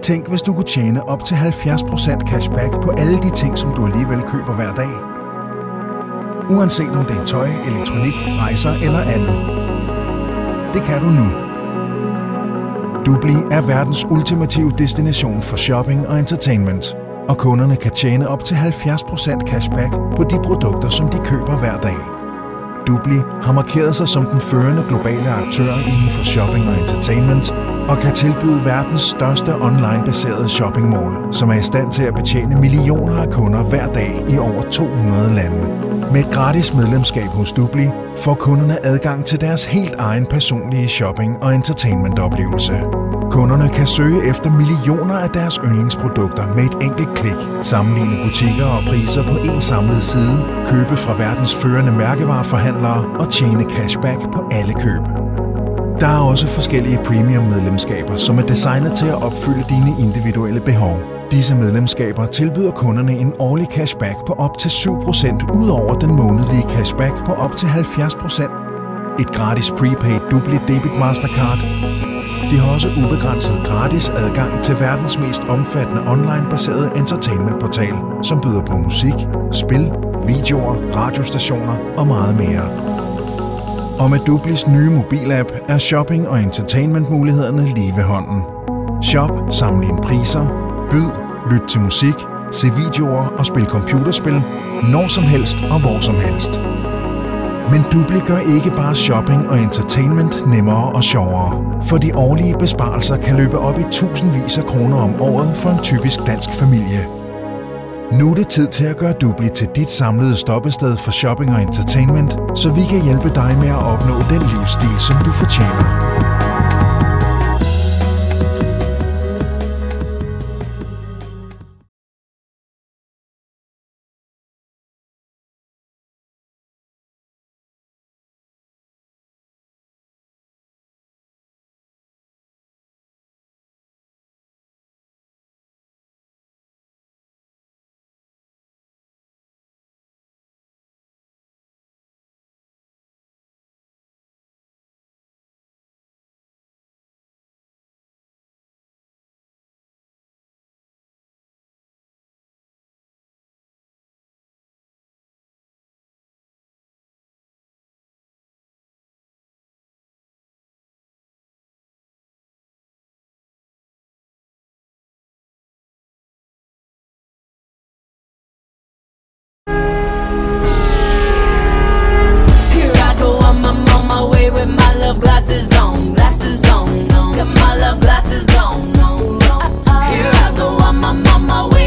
Tænk, hvis du kunne tjene op til 70% cashback på alle de ting, som du alligevel køber hver dag. Uanset om det er tøj, elektronik, rejser eller andet. Det kan du nu. Dubli er verdens ultimative destination for shopping og entertainment, og kunderne kan tjene op til 70% cashback på de produkter, som de køber hver dag. Dubli har markeret sig som den førende globale aktør inden for shopping og entertainment, og kan tilbyde verdens største online-baserede shopping mall, som er i stand til at betjene millioner af kunder hver dag i over 200 lande. Med et gratis medlemskab hos Dubli får kunderne adgang til deres helt egen personlige shopping- og entertainment-oplevelse. Kunderne kan søge efter millioner af deres yndlingsprodukter med et enkelt klik, sammenligne butikker og priser på en samlet side, købe fra verdens førende mærkevareforhandlere og tjene cashback på alle køb. Der er også forskellige premium-medlemskaber, som er designet til at opfylde dine individuelle behov. Disse medlemskaber tilbyder kunderne en årlig cashback på op til 7% ud over den månedlige cashback på op til 70%. Et gratis prepaid Dubli Debit Mastercard. De har også ubegrænset gratis adgang til verdens mest omfattende online-baserede entertainmentportal, som byder på musik, spil, videoer, radiostationer og meget mere. Og med Dublis nye mobilapp er shopping- og entertainment-mulighederne lige ved hånden. Shop, sammenlign priser, byd, lyt til musik, se videoer og spil computerspil, når som helst og hvor som helst. Men Dubli gør ikke bare shopping og entertainment nemmere og sjovere, for de årlige besparelser kan løbe op i tusindvis af kroner om året for en typisk dansk familie. Nu er det tid til at gøre Dubli til dit samlede stoppested for shopping og entertainment, så vi kan hjælpe dig med at opnå den livsstil, som du fortjener. Glasses on, got my love glasses on. Here I go, I'm on my way.